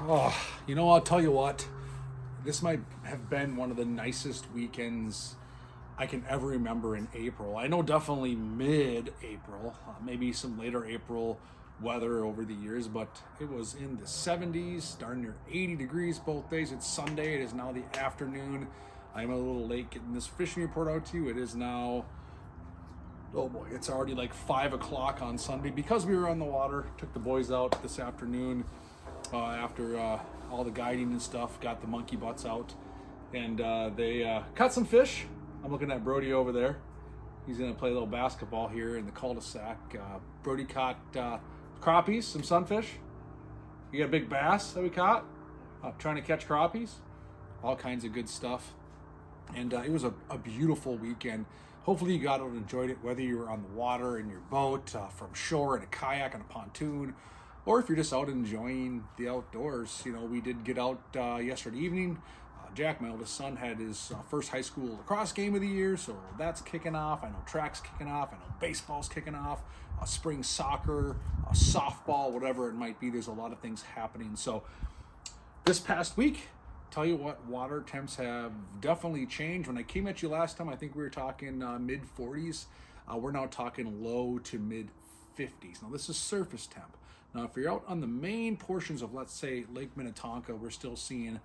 Oh, I'll tell you what. This might have been one of the nicest weekends I can ever remember in April. I know definitely mid-April, maybe some later April weather over the years, but it was in the 70s, darn near 80 degrees both days. It's Sunday. It is now the afternoon. I'm a little late getting this fishing report out to you. It is now, oh boy, it's already like 5 o'clock on Sunday because we were on the water. Took the boys out this afternoon after all the guiding and stuff, got the monkey butts out, and they caught some fish. I'm looking at Brody over there. He's gonna play a little basketball here in the cul-de-sac. Brody caught crappies, some sunfish. You got a big bass that we caught. Trying to catch crappies. All kinds of good stuff. And it was a beautiful weekend. Hopefully you got out and enjoyed it, whether you were on the water in your boat, from shore in a kayak on a pontoon, or if you're just out enjoying the outdoors. We did get out yesterday evening. Jack, my oldest son, had his first high school lacrosse game of the year, so that's kicking off. I know track's kicking off. I know baseball's kicking off. Spring soccer, softball, whatever it might be. There's a lot of things happening. So this past week, tell you what, water temps have definitely changed. When I came at you last time, I think we were talking mid 40s. We're now talking low to mid 50s. Now this is surface temp. Now if you're out on the main portions of, let's say, Lake Minnetonka, we're still seeing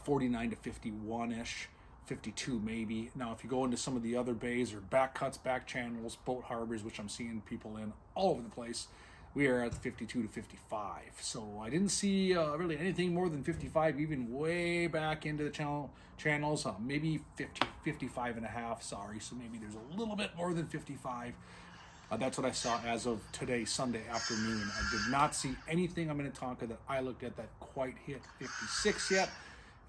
49 to 51-ish, 52 maybe. Now if you go into some of the other bays or back cuts, back channels, boat harbors, which I'm seeing people in all over the place, we are at 52 to 55. So I didn't see really anything more than 55, even way back into the channels, maybe 50, 55 and a half, sorry. So maybe there's a little bit more than 55. That's what I saw as of today, Sunday afternoon. I did not see anything on Minnetonka that I looked at that quite hit 56 yet.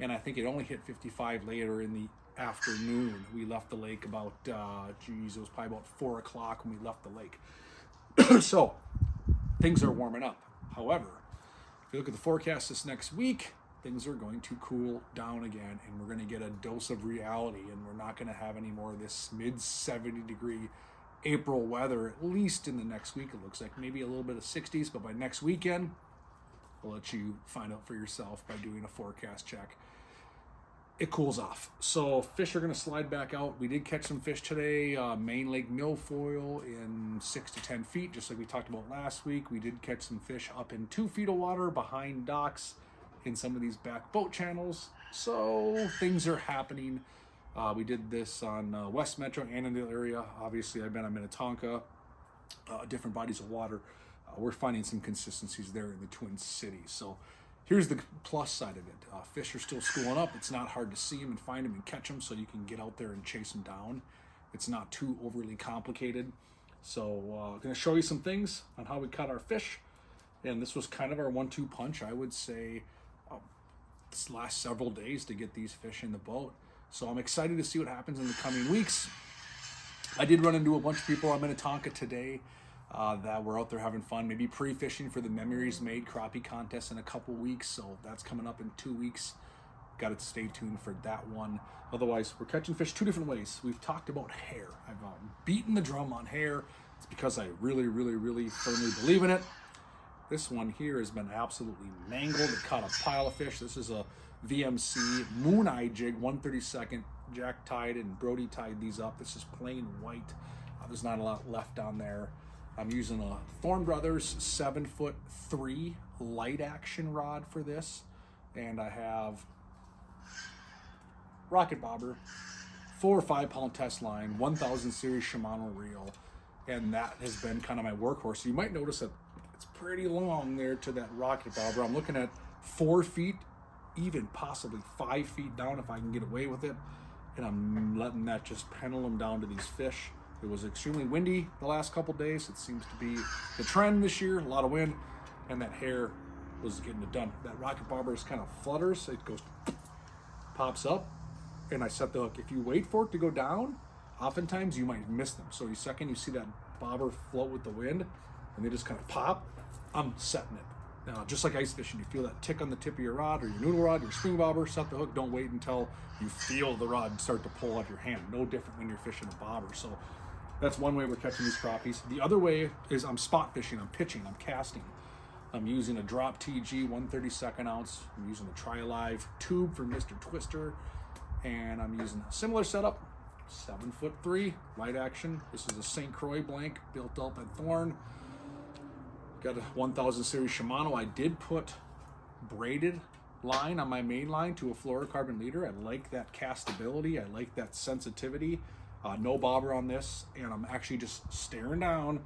And I think it only hit 55 later in the afternoon. We left the lake about, it was probably about 4 o'clock when we left the lake. So things are warming up. However, if you look at the forecast this next week, things are going to cool down again, and we're going to get a dose of reality, and we're not going to have any more of this mid 70 degree April weather, at least in the next week. It looks like maybe a little bit of 60s, but by next weekend, I'll let you find out for yourself by doing a forecast check. It cools off. So fish are going to slide back out. We did catch some fish today, main lake milfoil in 6 to 10 feet, just like we talked about last week. We did catch some fish up in 2 feet of water behind docks in some of these back boat channels. So things are happening. We did this on West Metro and in the area. Obviously, I've been on Minnetonka, different bodies of water. We're finding some consistencies there in the Twin Cities. So here's the plus side of it. Fish are still schooling up. It's not hard to see them and find them and catch them, so you can get out there and chase them down. It's not too overly complicated. So I'm going to show you some things on how we caught our fish. And this was kind of our 1-2 punch, I would say, this last several days to get these fish in the boat. So I'm excited to see what happens in the coming weeks. I did run into a bunch of people on Minnetonka today that were out there having fun, maybe pre-fishing for the Memories Made crappie contest in a couple weeks. So that's coming up in 2 weeks. Got to stay tuned for that one. Otherwise, we're catching fish 2 different ways. We've talked about hair. I've beaten the drum on hair. It's because I really, really, really firmly believe in it. This one here has been absolutely mangled. It caught a pile of fish. This is a VMC Moon Eye jig, 1/32. Jack tied and Brody tied these up. This is plain white. There's not a lot left on there. I'm using a Thorne Brothers 7'3" light action rod for this. And I have rocket bobber, 4 or 5 pound test line, 1000 series Shimano reel. And that has been kind of my workhorse. You might notice that it's pretty long there to that rocket bobber. I'm looking at 4 feet, even possibly 5 feet down if I can get away with it. And I'm letting that just pendulum down to these fish. It was extremely windy the last couple days. It seems to be the trend this year, a lot of wind, and that hair was getting it done. That rocket bobber is kind of flutters. It goes, pops up, and I set the hook. If you wait for it to go down, oftentimes you might miss them. So the second you see that bobber float with the wind, and they just kind of pop, I'm setting it. Now, just like ice fishing, you feel that tick on the tip of your rod or your noodle rod, your spring bobber, set the hook. Don't wait until you feel the rod start to pull out your hand. No different when you're fishing a bobber. So that's one way we're catching these crappies. The other way is I'm spot fishing, I'm pitching, I'm casting. I'm using a drop TG 1/32 ounce. I'm using a Tri-Alive tube from Mr. Twister, and I'm using a similar setup, 7'3", light action. This is a St. Croix blank built up at Thorne. Got a 1000 series Shimano. I did put braided line on my main line to a fluorocarbon leader. I like that castability. I like that sensitivity. No bobber on this, and I'm actually just staring down,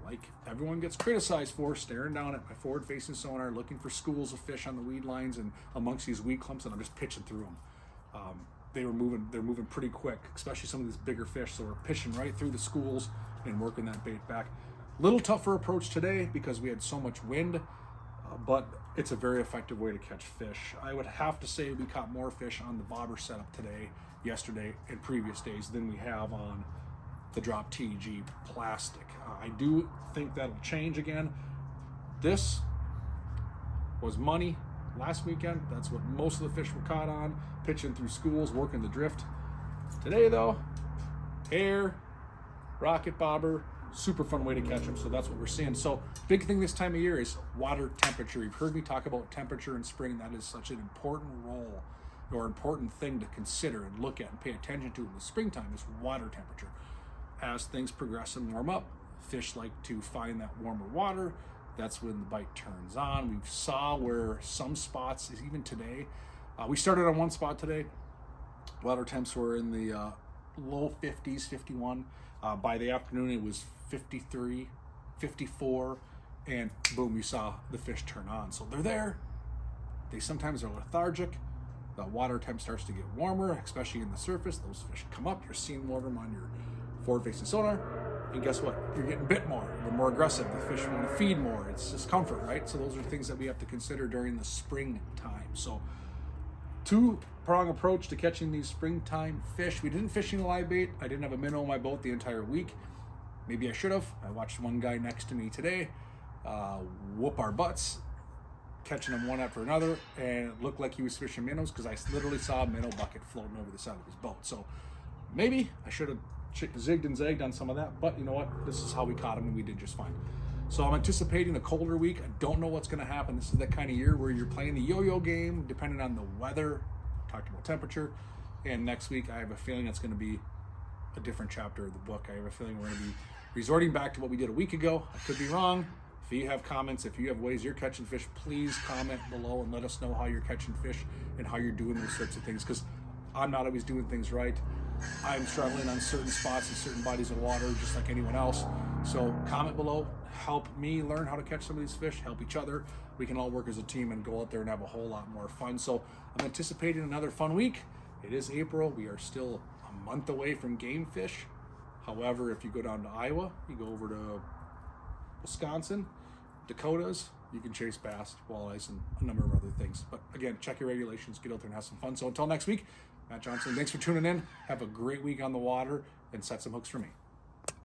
like everyone gets criticized for, staring down at my forward-facing sonar, looking for schools of fish on the weed lines and amongst these weed clumps, and I'm just pitching through them. They're moving pretty quick, especially some of these bigger fish. So we're pitching right through the schools and working that bait back. Little tougher approach today because we had so much wind, but it's a very effective way to catch fish. I would have to say we caught more fish on the bobber setup today, yesterday, and previous days than we have on the drop TG plastic. I do think that'll change again. This was money last weekend. That's what most of the fish were caught on, pitching through schools, working the drift. Today though, air, rocket bobber, super fun way to catch them. So that's what we're seeing. So big thing this time of year is water temperature. You've heard me talk about temperature in spring. That is such an important role or important thing to consider and look at and pay attention to in the springtime is water temperature. As things progress and warm up, fish like to find that warmer water. That's when the bite turns on. We saw where some spots, even today, we started on one spot today. Water temps were in the low 50s, 51. By the afternoon, it was 53, 54, and boom, you saw the fish turn on. So they're there. They sometimes are lethargic. The water temp starts to get warmer, especially in the surface. Those fish come up. You're seeing more of them on your forward-facing sonar. And guess what? You're getting bit more. They're more aggressive. The fish want to feed more. It's just comfort, right? So those are things that we have to consider during the springtime. So two-prong approach to catching these springtime fish. We didn't fish any live bait. I didn't have a minnow on my boat the entire week. Maybe I should have. I watched one guy next to me today whoop our butts, catching them one after another, and it looked like he was fishing minnows because I literally saw a minnow bucket floating over the side of his boat. So maybe I should have zigged and zagged on some of that, but you know what? This is how we caught him, and we did just fine. So I'm anticipating a colder week. I don't know what's going to happen. This is that kind of year where you're playing the yo-yo game, depending on the weather. Talked about temperature. And next week, I have a feeling it's going to be a different chapter of the book. I have a feeling we're going to be resorting back to what we did a week ago. I could be wrong. If you have comments, if you have ways you're catching fish, please comment below and let us know how you're catching fish and how you're doing those sorts of things, because I'm not always doing things right. I'm struggling on certain spots and certain bodies of water just like anyone else. So comment below, help me learn how to catch some of these fish, help each other. We can all work as a team and go out there and have a whole lot more fun. So I'm anticipating another fun week. It is April. We are still a month away from game fish. However, if you go down to Iowa, you go over to Wisconsin, Dakotas, you can chase bass, walleyes, and a number of other things. But again, check your regulations, get out there and have some fun. So until next week, Matt Johnson, thanks for tuning in. Have a great week on the water and set some hooks for me.